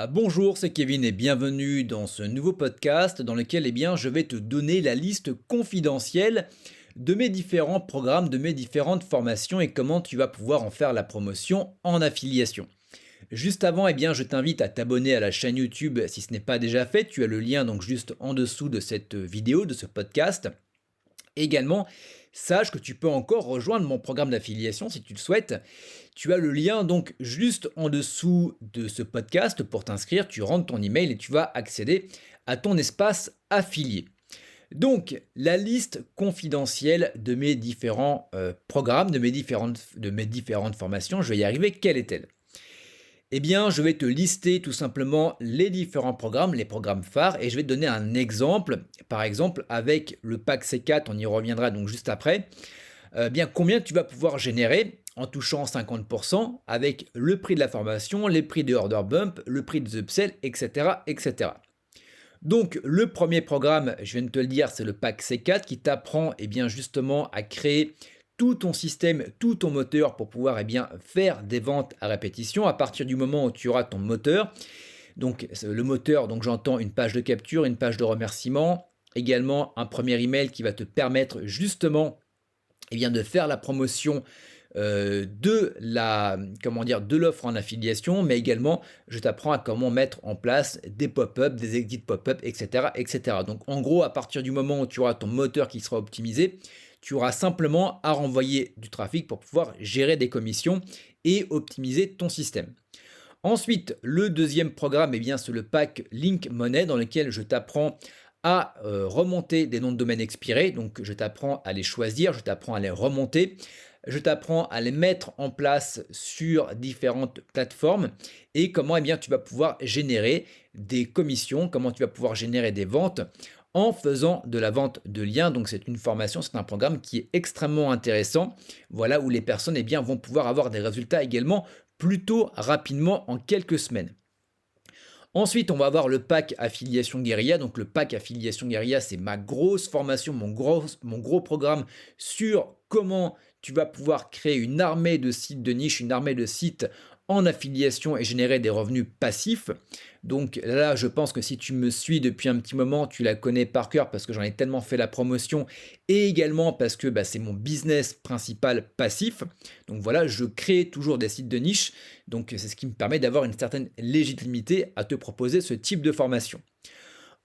Bonjour, c'est Kevin et bienvenue dans ce nouveau podcast dans lequel je vais te donner la liste confidentielle de mes différents programmes, de mes différentes formations et comment tu vas pouvoir en faire la promotion en affiliation. Juste avant, je t'invite à t'abonner à la chaîne YouTube si ce n'est pas déjà fait. Tu as le lien donc juste en dessous de cette vidéo, de ce podcast. Également, sache que tu peux encore rejoindre mon programme d'affiliation si tu le souhaites. Tu as le lien donc juste en dessous de ce podcast pour t'inscrire. Tu rentres ton email et tu vas accéder à ton espace affilié. Donc, la liste confidentielle de mes différents programmes, de mes différentes formations, je vais y arriver. Quelle est-elle? Je vais te lister tout simplement les différents programmes, les programmes phares, et je vais te donner un exemple. Par exemple, avec le pack C4, on y reviendra donc juste après. Combien tu vas pouvoir générer en touchant 50% avec le prix de la formation, les prix de order bump, le prix de upsell, etc., etc. Donc, le premier programme, je viens de te le dire, c'est le pack C4 qui t'apprend justement à créer tout ton système, tout ton moteur pour pouvoir faire des ventes à répétition à partir du moment où tu auras ton moteur. Donc, le moteur, donc j'entends une page de capture, une page de remerciement, également un premier email qui va te permettre justement de faire la promotion de l'offre en affiliation, mais également je t'apprends à comment mettre en place des pop-up, des exits pop-up, etc., etc. Donc en gros, à partir du moment où tu auras ton moteur qui sera optimisé, tu auras simplement à renvoyer du trafic pour pouvoir gérer des commissions et optimiser ton système. Ensuite, le deuxième programme, c'est le pack Link Money dans lequel je t'apprends à remonter des noms de domaine expirés. Donc, je t'apprends à les choisir, je t'apprends à les remonter, je t'apprends à les mettre en place sur différentes plateformes et comment tu vas pouvoir générer des commissions, comment tu vas pouvoir générer des ventes en faisant de la vente de liens. Donc, c'est une formation, c'est un programme qui est extrêmement intéressant. Voilà où les personnes vont pouvoir avoir des résultats également plutôt rapidement en quelques semaines. Ensuite, on va avoir le pack Affiliation Guérilla. Donc, le pack Affiliation Guérilla, c'est ma grosse formation, mon gros programme sur comment tu vas pouvoir créer une armée de sites de niche, une armée de sites en affiliation et générer des revenus passifs. Donc là, je pense que si tu me suis depuis un petit moment, tu la connais par cœur parce que j'en ai tellement fait la promotion et également parce que c'est mon business principal passif. Donc voilà, je crée toujours des sites de niche. Donc c'est ce qui me permet d'avoir une certaine légitimité à te proposer ce type de formation.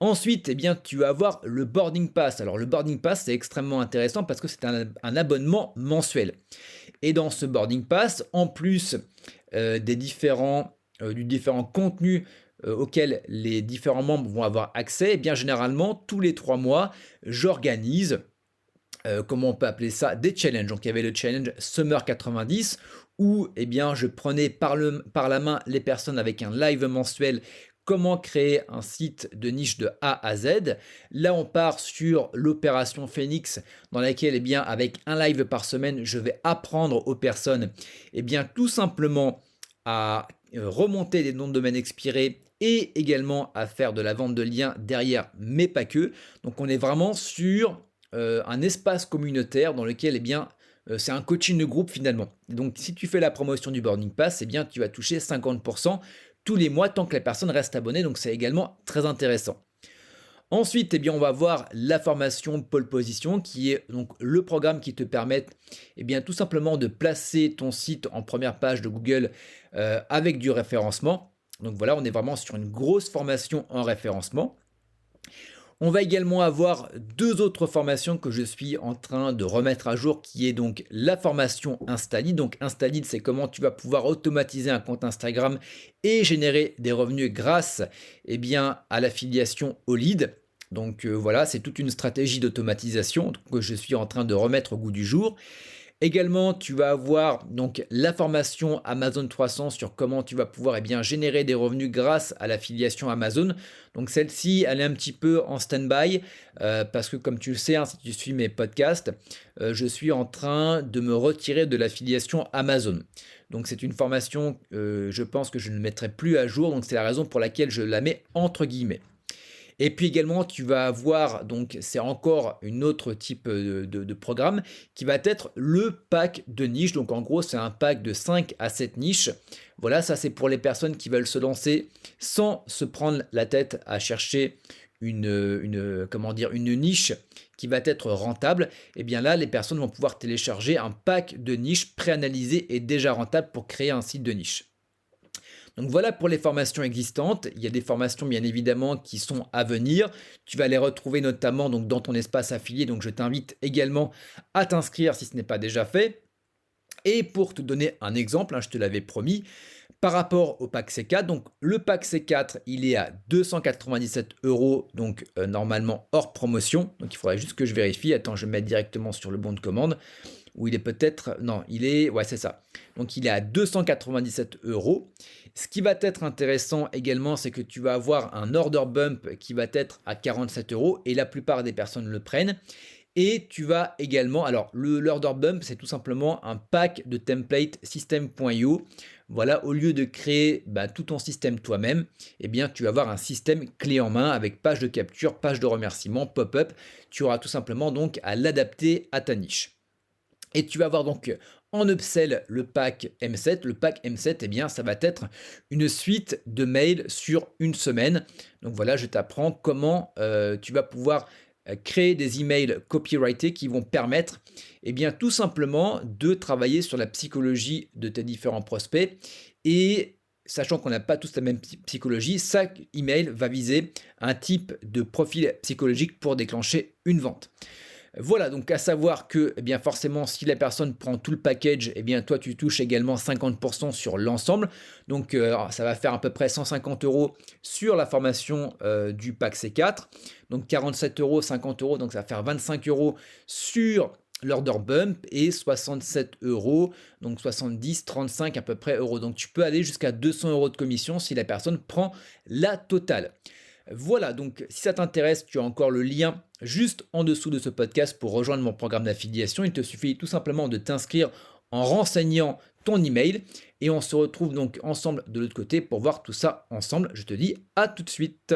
Ensuite, tu vas avoir le boarding pass. Alors le boarding pass, c'est extrêmement intéressant parce que c'est un abonnement mensuel. Et dans ce boarding pass, en plus du différent contenu auxquels les différents membres vont avoir accès, généralement, tous les 3 mois, j'organise, comment on peut appeler ça, des challenges. Donc il y avait le challenge Summer 90 où je prenais par la main les personnes avec un live mensuel. Comment créer un site de niche de A à Z. Là, on part sur l'opération Phoenix dans laquelle, avec un live par semaine, je vais apprendre aux personnes, tout simplement à remonter des noms de domaine expirés et également à faire de la vente de liens derrière, mais pas que. Donc, on est vraiment sur un espace communautaire dans lequel, c'est un coaching de groupe finalement. Donc, si tu fais la promotion du Boarding Pass, tu vas toucher 50% tous les mois tant que la personne reste abonnée, donc c'est également très intéressant. Ensuite, on va voir la formation Pole Position qui est donc le programme qui te permet tout simplement de placer ton site en première page de Google avec du référencement. Donc voilà, on est vraiment sur une grosse formation en référencement. On va également avoir 2 autres formations que je suis en train de remettre à jour, qui est donc la formation Instalead. Donc Instalead, c'est comment tu vas pouvoir automatiser un compte Instagram et générer des revenus grâce à l'affiliation au lead. Donc voilà, c'est toute une stratégie d'automatisation que je suis en train de remettre au goût du jour. Également, tu vas avoir donc la formation Amazon 300 sur comment tu vas pouvoir générer des revenus grâce à l'affiliation Amazon. Donc celle-ci, elle est un petit peu en stand-by parce que comme tu le sais, si tu suis mes podcasts, je suis en train de me retirer de l'affiliation Amazon. Donc c'est une formation, je pense que je ne mettrai plus à jour. Donc c'est la raison pour laquelle je la mets entre guillemets. Et puis également, tu vas avoir, donc c'est encore une autre type de programme qui va être le pack de niche. Donc en gros, c'est un pack de 5 à 7 niches. Voilà, ça c'est pour les personnes qui veulent se lancer sans se prendre la tête à chercher comment dire, une niche qui va être rentable. Et bien là, les personnes vont pouvoir télécharger un pack de niches préanalysé et déjà rentable pour créer un site de niche. Donc voilà pour les formations existantes. Il y a des formations bien évidemment qui sont à venir. Tu vas les retrouver notamment donc dans ton espace affilié. Donc je t'invite également à t'inscrire si ce n'est pas déjà fait. Et pour te donner un exemple, je te l'avais promis, par rapport au pack C4, donc le pack C4, il est à 297 €, donc normalement hors promotion. Donc il faudrait juste que je vérifie. Attends, je vais mettre directement sur le bon de commande. Ou il est peut-être... Non, il est... Ouais, c'est ça. Donc il est à 297 €. Ce qui va être intéressant également, c'est que tu vas avoir un order bump qui va être à 47 € et la plupart des personnes le prennent. Et tu vas également, alors l'order bump, c'est tout simplement un pack de template system.io. Voilà, au lieu de créer tout ton système toi-même, eh bien, tu vas avoir un système clé en main avec page de capture, page de remerciement, pop-up. Tu auras tout simplement donc à l'adapter à ta niche. Et tu vas avoir donc en upsell le pack M7. Le pack M7, eh bien, ça va être une suite de mails sur une semaine. Donc voilà, je t'apprends comment tu vas pouvoir créer des emails copyrightés qui vont permettre eh bien, tout simplement de travailler sur la psychologie de tes différents prospects. Et sachant qu'on n'a pas tous la même psychologie, chaque email va viser un type de profil psychologique pour déclencher une vente. Voilà, donc à savoir que eh bien forcément, si la personne prend tout le package, eh bien toi tu touches également 50% sur l'ensemble. Donc ça va faire à peu près 150 € sur la formation du pack C4. Donc 47 €, 50 €, donc ça va faire 25 € sur l'order bump et 67 €, donc 70, 35 à peu près euros. Donc tu peux aller jusqu'à 200 € de commission si la personne prend la totale. Voilà, donc si ça t'intéresse, tu as encore le lien juste en dessous de ce podcast pour rejoindre mon programme d'affiliation. Il te suffit tout simplement de t'inscrire en renseignant ton email et on se retrouve donc ensemble de l'autre côté pour voir tout ça ensemble. Je te dis à tout de suite.